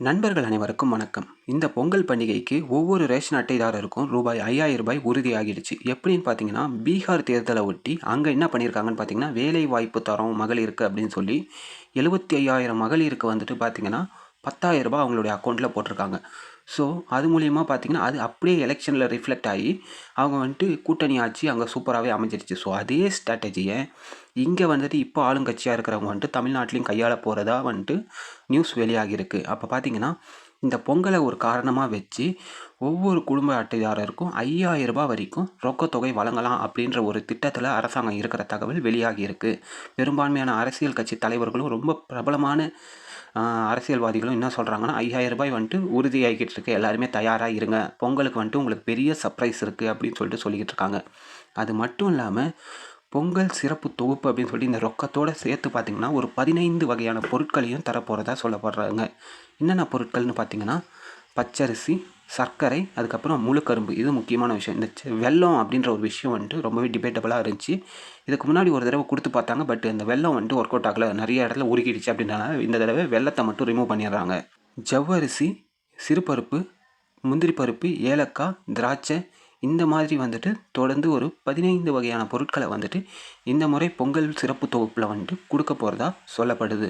நண்பர்கள் அனைவருக்கும் வணக்கம். இந்த பொங்கல் பண்டிகைக்கு ஒவ்வொரு ரேஷன் அட்டைதாரருக்கும் ரூபாய் 5000 உறுதியாகிடுச்சு. எப்படின்னு பார்த்தீங்கன்னா, பீகார் தேர்தலை ஒட்டி அங்கே என்ன பண்ணியிருக்காங்கன்னு பார்த்தீங்கன்னா, வேலை வாய்ப்பு தரோம் மகளிருக்கு அப்படின்னு சொல்லி 75,000 மகளிருக்கு வந்துட்டு பார்த்தீங்கன்னா, ரூ. 10,000 அவங்களுடைய அக்கௌண்ட்டில் போட்டிருக்காங்க. ஸோ அது மூலியமாக பார்த்தீங்கன்னா, அது அப்படியே எலெக்ஷனில் ரிஃப்ளெக்ட் ஆகி அவங்க வந்துட்டு கூட்டணி ஆட்சி அங்கே சூப்பராகவே அமைஞ்சிருச்சு. ஸோ அதே ஸ்ட்ராட்டஜியை இங்கே வந்துட்டு இப்போ ஆளுங்கட்சியாக இருக்கிறவங்க வந்துட்டு தமிழ்நாட்டிலையும் கையாள போகிறதா வந்துட்டு நியூஸ் வெளியாகியிருக்கு. அப்போ பார்த்தீங்கன்னா, இந்த பொங்கலை ஒரு காரணமாக வச்சு ஒவ்வொரு குடும்ப அட்டைதாரருக்கும் ரூ. 5,000 வரைக்கும் ரொக்கத்தொகை வழங்கலாம் அப்படின்ற ஒரு திட்டத்தில் அரசாங்கம் இருக்கிற தகவல் வெளியாகியிருக்கு. பெரும்பான்மையான அரசியல் கட்சி தலைவர்களும் ரொம்ப பிரபலமான அரசியல்வாதிகளும் என்ன சொல்கிறாங்கன்னா, ரூ. 5,000 வந்துட்டு உறுதியாகிக்கிட்டு இருக்கு, எல்லாருமே தயாராக இருங்க, பொங்கலுக்கு வந்துட்டு உங்களுக்கு பெரிய சர்ப்ரைஸ் இருக்குது அப்படின்னு சொல்லிக்கிட்டு இருக்காங்க. அது மட்டும் இல்லாமல் பொங்கல் சிறப்பு தொகுப்பு அப்படின்னு சொல்லி இந்த ரொக்கத்தோடு சேர்த்து பார்த்திங்கன்னா ஒரு 15 வகையான பொருட்களையும் தரப்போகிறதா சொல்லப்படுறாங்க. என்னென்ன பொருட்கள்னு பார்த்திங்கன்னா, பச்சரிசி, சர்க்கரை, அதுக்கப்புறம் முழு கரும்பு. இது முக்கியமான விஷயம். இந்த வெல்லம் அப்படின்ற ஒரு விஷயம் வந்துட்டு ரொம்பவே டிபேட்டபுளாக இருந்துச்சு. இதுக்கு முன்னாடி ஒரு தடவை கொடுத்து பார்த்தாங்க. பட் இந்த வெல்லம் வந்துட்டு ஒர்க் அவுட் ஆகலை, நிறைய இடத்துல உருகிடுச்சு அப்படின்றனால இந்த தடவை வெல்லத்தை மட்டும் ரிமூவ் பண்ணிடுறாங்க. ஜவ்வரிசி, சிறுபருப்பு, முந்திரி பருப்பு, ஏலக்காய், திராட்சை, இந்த மாதிரி வந்துட்டு தொடர்ந்து ஒரு 15 வகையான பொருட்களை வந்துட்டு இந்த முறை பொங்கல் சிறப்பு தொகுப்பில் வந்துட்டு கொடுக்க போகிறதா சொல்லப்படுது.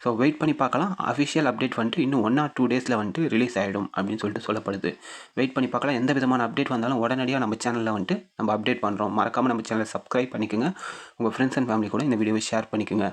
ஸோ வெயிட் பண்ணி பார்க்கலாம். அஃபிஷியல் அப்டேட் வந்துட்டு இன்னும் 1 or 2 டேஸில் வந்துட்டு ரிலீஸ் ஆகிடும் அப்படின்னு சொல்லிட்டு சொல்லப்படுது. வெயிட் பண்ணி பார்க்கலாம். எந்த விதமான அப்டேட் வந்தாலும் உடனடியாக நம்ம சேனலில் வந்துட்டு நம்ம அப்டேட் பண்ணுறோம். மறக்காமல் நம்ம சேனலை சப்ஸ்கிரைப் பண்ணிக்கோங்க. உங்கள் ஃப்ரெண்ட்ஸ் அண்ட் ஃபேமிலி கூட இந்த வீடியோவை ஷேர் பண்ணிக்கோங்க.